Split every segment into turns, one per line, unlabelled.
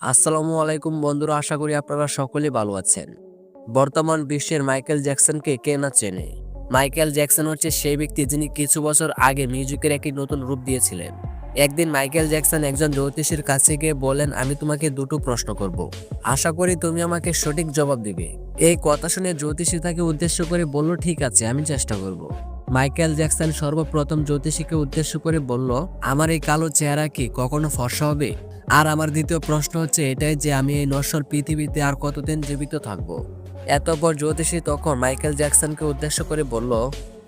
আসসালামু আলাইকুম বন্ধুরা, আশা করি আপনারা সকলেই ভালো আছেন। বর্তমান বিশ্বের মাইকেল জ্যাকসনকে কে না চেনে। মাইকেল জ্যাকসন হচ্ছে সেই ব্যক্তি যিনি কিছু বছর আগে মিউজিকের একটি নতুন রূপ দিয়েছিলেন। একদিন মাইকেল জ্যাকসন একজন জ্যোতিষীর কাছে গিয়ে বলেন, আমি তোমাকে দুটো প্রশ্ন করব, আশা করি তুমি আমাকে সঠিক জবাব দিবে। এই কথা শুনে জ্যোতিষী তাকে উদ্দেশ্য করে বলল, ঠিক আছে, আমি চেষ্টা করব। মাইকেল জ্যাকসন সর্বপ্রথম জ্যোতিষীকে উদ্দেশ্য করে বলল, আমার এই কালো চেহারা কি কখনো ফর্সা হবে? আর আমার দ্বিতীয় প্রশ্ন হচ্ছে এটাই যে আমি এই নশ্বর পৃথিবীতে আর কতদিন জীবিত থাকবো। এতপর জ্যোতিষী তখন মাইকেল জ্যাকসনকে উদ্দেশ্য করে বলল,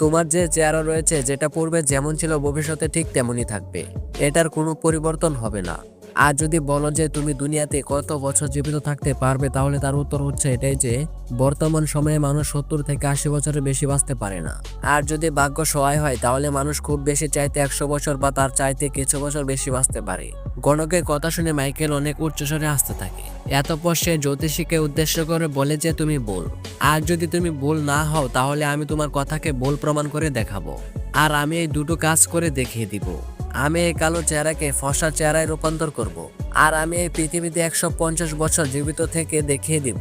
তোমার যে চেহারা রয়েছে, যেটা পূর্বে যেমন ছিল ভবিষ্যতে ঠিক তেমনই থাকবে, এটার কোনো পরিবর্তন হবে না। আর যদি বলো যে তুমি দুনিয়াতে কত বছর জীবিত থাকতে পারবে, তাহলে তার উত্তর হচ্ছে এটাই যে বর্তমান সময়ে মানুষ 70 থেকে 80 বছরের বেশি বাঁচতে পারে না। আর যদি ভাগ্য সহায় হয় তাহলে মানুষ খুব বেশি চাইতে 100 বছর বা তার চাইতে কিছু বছর বেশি বাঁচতে পারে। গণকের কথা শুনে মাইকেল অনেক উচ্চস্বরে হাসতে থাকে। এতপর সে জ্যোতিষীকে উদ্দেশ্য করে বলে যে তুমি ভুল। আর যদি তুমি ভুল না হও তাহলে আমি তোমার কথাকে ভুল প্রমাণ করে দেখাবো। আর আমি এই দুটো কাজ করে দেখিয়ে দিব। আমি এই কালো চেহারাকে ফর্সা চেহারায় রূপান্তর করব। আর আমি এই পৃথিবীতে 150 বছর জীবিত থেকে দেখিয়ে দিব।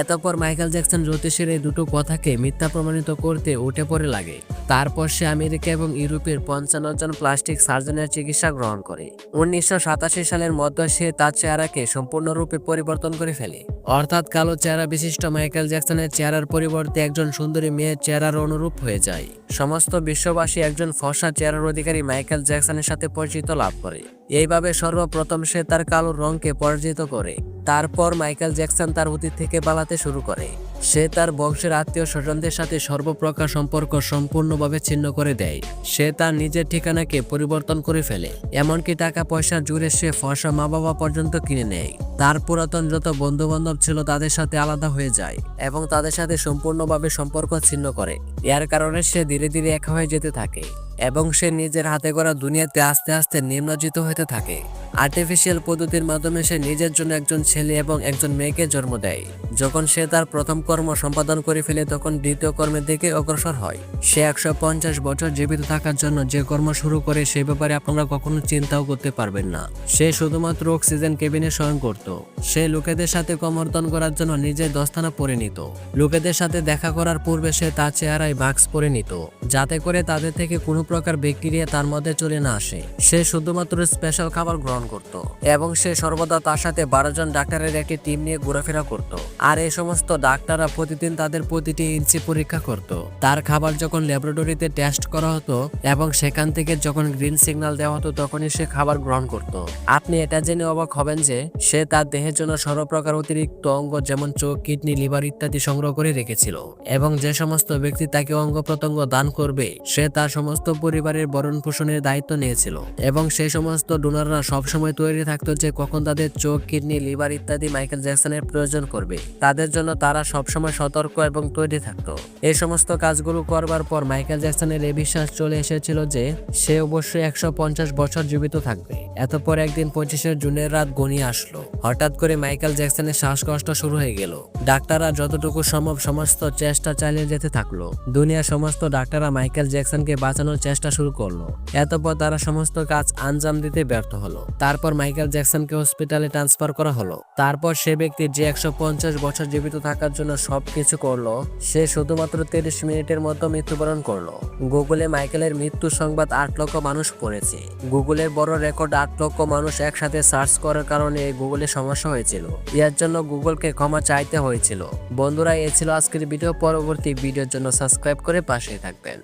এতপর মাইকেল জ্যাকসন জ্যোতিষীর এই দুটো কথাকে মিথ্যা প্রমাণিত করতে উঠে পড়ে লাগে। তারপর সে আমেরিকা এবং ইউরোপের 55 জন প্লাস্টিক সার্জনের চিকিৎসা গ্রহণ করে। 1987 সালের মধ্যে সে তার চেহারাকে সম্পূর্ণরূপে পরিবর্তন করে ফেলে। অর্থাৎ কালো চেহারা বিশিষ্ট মাইকেল জ্যাকসনের চেহারার পরিবর্তে একজন সুন্দরী মেয়ের চেহারার অনুরূপ হয়ে যায়। সমস্ত বিশ্ববাসী একজন ফর্সা চেহারার অধিকারী মাইকেল জ্যাকসনের সাথে পরিচিত লাভ করে। এইভাবে সর্বপ্রথম সে তার কালো রঙকে পরাজিত করে। তারপর মাইকেল জ্যাকসন তার অতীত থেকে পালাতে শুরু করে। সে তার বংশের আত্মীয় স্বজনদের সাথে সর্বপ্রকার সম্পর্ক সম্পূর্ণভাবে ছিন্ন করে দেয়। সে তার নিজের ঠিকানাকে পরিবর্তন করে ফেলে। এমনকি টাকা পয়সা জুড়ে সে ফর্সা মা বাবা পর্যন্ত কিনে নেয়। তার পুরাতন যত বন্ধু বান্ধব ছিল তাদের সাথে আলাদা হয়ে যায় এবং তাদের সাথে সম্পূর্ণভাবে সম্পর্ক ছিন্ন করে। এর কারণে সে ধীরে ধীরে একা হয়ে যেতে থাকে এবং সে নিজের হাতে গড়া দুনিয়াতে আস্তে আস্তে নিমজ্জিত হতে থাকে। আর্টিফিশিয়াল পদ্ধতির মাধ্যমে সে নিজের জন্য একজন ছেলে এবং একজন মেয়েকে জন্ম দেয়। যখন সে তার প্রথম কর্ম সম্পাদন করে ফেলে তখন দ্বিতীয় কর্মের দিকে অগ্রসর হয়। সে 150 বছর জীবিত থাকার জন্য যে কর্ম শুরু করে সে ব্যাপারে আপনারা কখনো চিন্তাও করতে পারবেন না। সে শুধুমাত্র অক্সিজেন কেবিনে শয়ন করত। সে লোকেদের সাথে কমর্দন করার জন্য নিজের দস্তানা পরে নিত। লোকেদের সাথে দেখা করার পূর্বে সে তার চেহারায় মাস্ক পরে নিত, যাতে করে তাদের থেকে কোনো প্রকার ব্যাকটেরিয়া তার মধ্যে চলে না আসে। সে শুধুমাত্র স্পেশাল খাবার গ্রহণ করত এবং সে সর্বদা তার সাথে 12 জন ডাক্তারের একটি টিম নিয়ে ঘোরাফেরা করত। আর এই সমস্ত ডাক্তাররা প্রতিদিন তাদের প্রতিটি ইঞ্চি পরীক্ষা করত। তার খাবার যখন ল্যাবরেটরিতে টেস্ট করা হতো এবং সেখান থেকে যখন গ্রিন সিগন্যাল দেওয়া হতো তখনই সে খাবার গ্রহণ করত। আপনি এটা জেনে অবাক হবেন যে সে তার দেহের জন্য সর্বপ্রকার অতিরিক্ত অঙ্গ যেমন চোখ, কিডনি, লিভার ইত্যাদি সংগ্রহ করে রেখেছিল এবং যে সমস্ত ব্যক্তি তাকে অঙ্গ প্রত্যঙ্গ দান করবে সে তার সমস্ত পরিবারের ভরণ পোষণের দায়িত্ব নিয়েছিল এবং সেই সমস্ত ডোনাররা সবসময় তৈরি থাকতো যে কখন তাদের চোখ, কিডনি, লিভার ইত্যাদি মাইকেল জ্যাকসনের প্রয়োজন করবে। তাদের জন্য তারা সবসময় সতর্ক এবং তৈরি থাকতো। এই সমস্ত কাজগুলো করবার পর মাইকেল জ্যাকসনের এই বিশ্বাস চলে এসেছিল যে সে অবশ্যই 150 বছর জীবিত থাকবে। এতপর একদিন 25শে জুনের রাত গনিয়ে আসলো। হঠাৎ করে মাইকেল জ্যাকসনের শ্বাসকষ্ট শুরু হয়ে গেল। ডাক্তাররা যতটুকু সম্ভব সমস্ত চেষ্টা চালিয়ে যেতে থাকলো। দুনিয়ার সমস্ত ডাক্তাররা মাইকেল জ্যাকসনকে বাঁচানোর চেষ্টা শুরু করলো। এতপর তারা সমস্ত কাজ আঞ্জাম দিতে ব্যর্থ হলো। তারপর মাইকেল জ্যাকসনকে হসপিটালে ট্রান্সফার করা হলো। তারপর সে ব্যক্তি যে 150 বছর জীবিত থাকার জন্য সবকিছু করলো, সে শুধুমাত্র 30 মিনিটের মধ্যে মৃত্যুবরণ করলো। গুগলে মাইকেলের মৃত্যু সংবাদ 8 লক্ষ মানুষ পড়েছে। গুগলের বড় রেকর্ড 8 লক্ষ মানুষ একসাথে সার্চ করার কারণে গুগলে সমস্যা হয়েছিল। এর জন্য গুগলকে ক্ষমা চাইতে হয়েছিল। বন্ধুরা, এ ছিল আজকের ভিডিও। পরবর্তী ভিডিওর জন্য সাবস্ক্রাইব করে পাশে থাকবেন।